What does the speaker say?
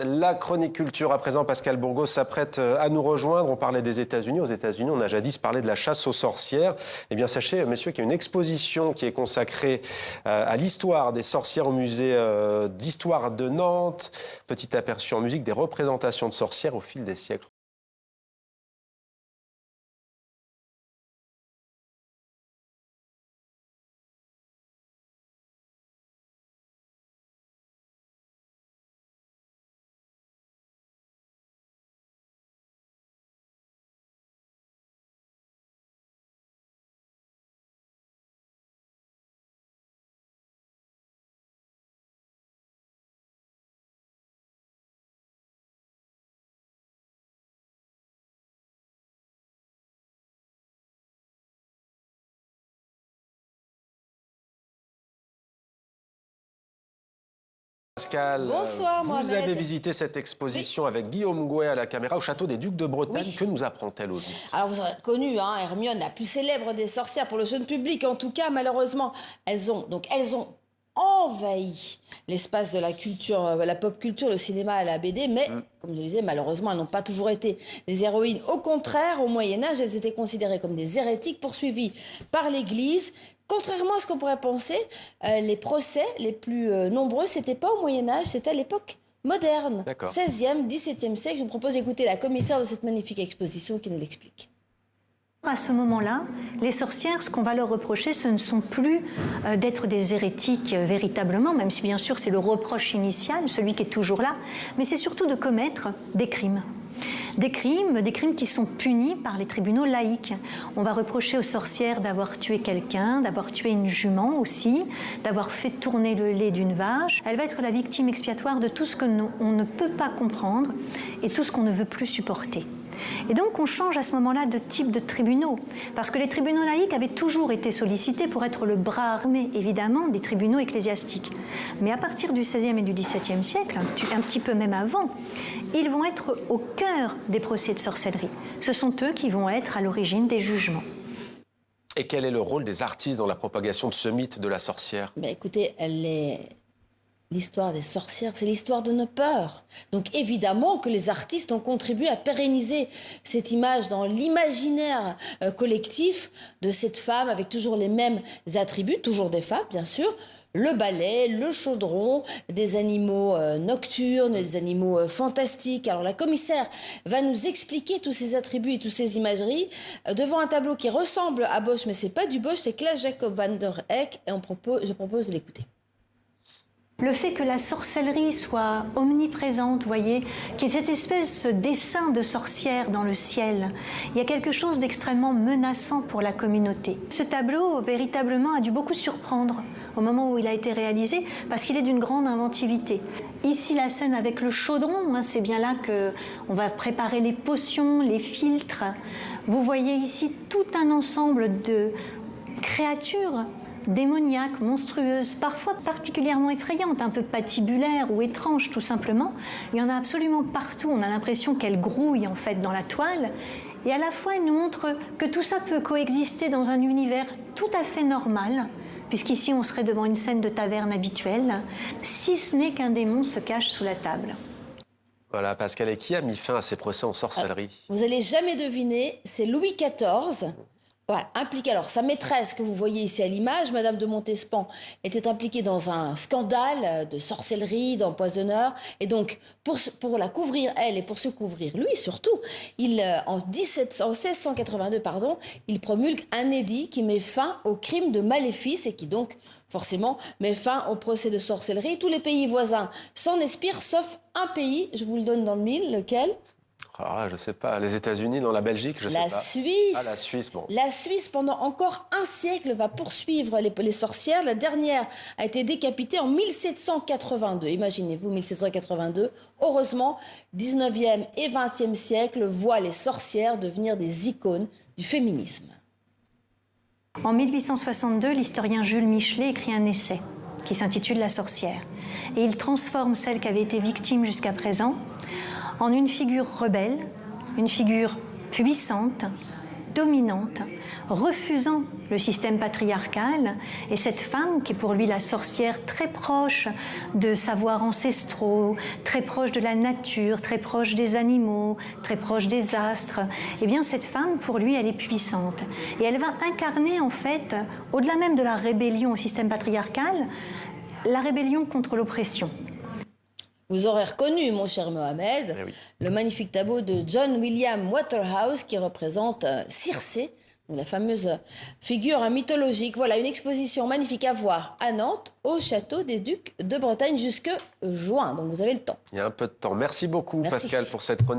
La chronique culture, à présent, Pascal Bourgault s'apprête à nous rejoindre. On parlait des États-Unis. Aux États-Unis, on a jadis parlé de la chasse aux sorcières. Eh bien, sachez, messieurs, qu'il y a une exposition qui est consacrée à l'histoire des sorcières au musée d'histoire de Nantes. Petit aperçu en musique des représentations de sorcières au fil des siècles. Pascal, bonsoir, vous Mohamed. avez visité cette exposition avec Guillaume Gouet à la caméra au château des Ducs de Bretagne. Oui. Que nous apprend-elle au juste? Alors vous aurez connu Hermione, la plus célèbre des sorcières pour le jeune public. En tout cas, malheureusement, elles ont envahi l'espace de la culture, la pop culture, le cinéma et la BD. Mais, comme je disais, malheureusement, elles n'ont pas toujours été des héroïnes. Au contraire, au Moyen-Âge, elles étaient considérées comme des hérétiques poursuivies par l'Église. Contrairement à ce qu'on pourrait penser, les procès les plus nombreux, c'était pas au Moyen-Âge, c'était à l'époque moderne. 16e, 17e siècle. Je vous propose d'écouter la commissaire de cette magnifique exposition qui nous l'explique. À ce moment-là, les sorcières, ce qu'on va leur reprocher, ce ne sont plus d'être des hérétiques véritablement, même si bien sûr c'est le reproche initial, celui qui est toujours là, mais c'est surtout de commettre des crimes. Des crimes qui sont punis par les tribunaux laïcs. On va reprocher aux sorcières d'avoir tué quelqu'un, d'avoir tué une jument aussi, d'avoir fait tourner le lait d'une vache. Elle va être la victime expiatoire de tout ce qu'on ne peut pas comprendre et tout ce qu'on ne veut plus supporter. Et donc on change à ce moment-là de type de tribunaux, parce que les tribunaux laïcs avaient toujours été sollicités pour être le bras armé, évidemment, des tribunaux ecclésiastiques. Mais à partir du XVIe et du XVIIe siècle, un petit peu même avant, ils vont être au cœur des procès de sorcellerie. Ce sont eux qui vont être à l'origine des jugements. Et quel est le rôle des artistes dans la propagation de ce mythe de la sorcière? Écoutez, l'histoire des sorcières, c'est l'histoire de nos peurs. Donc évidemment que les artistes ont contribué à pérenniser cette image dans l'imaginaire collectif de cette femme avec toujours les mêmes attributs, toujours des femmes bien sûr, le balai, le chaudron, des animaux nocturnes, des animaux fantastiques. Alors la commissaire va nous expliquer tous ces attributs et toutes ces imageries devant un tableau qui ressemble à Bosch, mais c'est pas du Bosch, c'est Claes Jacob van der Eyck, et je propose de l'écouter. Le fait que la sorcellerie soit omniprésente, vous voyez, qu'il y ait cette espèce de dessin de sorcière dans le ciel, il y a quelque chose d'extrêmement menaçant pour la communauté. Ce tableau, véritablement, a dû beaucoup surprendre au moment où il a été réalisé, parce qu'il est d'une grande inventivité. Ici, la scène avec le chaudron, c'est bien là qu'on va préparer les potions, les filtres. Vous voyez ici tout un ensemble de créatures démoniaques, monstrueuses, parfois particulièrement effrayantes, un peu patibulaires ou étranges tout simplement. Il y en a absolument partout, on a l'impression qu'elles grouillent en fait dans la toile. Et à la fois, elle nous montre que tout ça peut coexister dans un univers tout à fait normal, puisqu'ici on serait devant une scène de taverne habituelle, si ce n'est qu'un démon se cache sous la table. Voilà, Pascal, et qui a mis fin à ces procès en sorcellerie? Vous n'allez jamais deviner, c'est Louis XIV. Voilà, impliqué. Alors, sa maîtresse, que vous voyez ici à l'image, Madame de Montespan, était impliquée dans un scandale de sorcellerie, d'empoisonneur. Et donc, pour la couvrir, elle, et pour se couvrir lui surtout, en 1682, il promulgue un édit qui met fin au crime de maléfice et qui donc, forcément, met fin au procès de sorcellerie. Tous les pays voisins s'en inspirent, sauf un pays, je vous le donne dans le mille, lequel ? Je ne sais pas. Les États-Unis, dans la Belgique, je sais pas. La Suisse. Ah, la Suisse, bon. La Suisse, pendant encore un siècle, va poursuivre les sorcières. La dernière a été décapitée en 1782. Imaginez-vous, 1782. Heureusement, 19e et 20e siècle voient les sorcières devenir des icônes du féminisme. En 1862, l'historien Jules Michelet écrit un essai qui s'intitule « La sorcière ». Et il transforme celle qui avait été victime jusqu'à présent en une figure rebelle, une figure puissante, dominante, refusant le système patriarcal, et cette femme qui est pour lui la sorcière très proche de savoirs ancestraux, très proche de la nature, très proche des animaux, très proche des astres, eh bien cette femme pour lui elle est puissante et elle va incarner en fait, au-delà même de la rébellion au système patriarcal, la rébellion contre l'oppression. Vous aurez reconnu, mon cher Mohamed, Eh oui. le magnifique tableau de John William Waterhouse qui représente Circé, la fameuse figure mythologique. Voilà, une exposition magnifique à voir à Nantes, au château des Ducs de Bretagne jusque juin. Donc vous avez le temps. Il y a un peu de temps. Merci beaucoup, Merci. Pascal, pour cette chronique.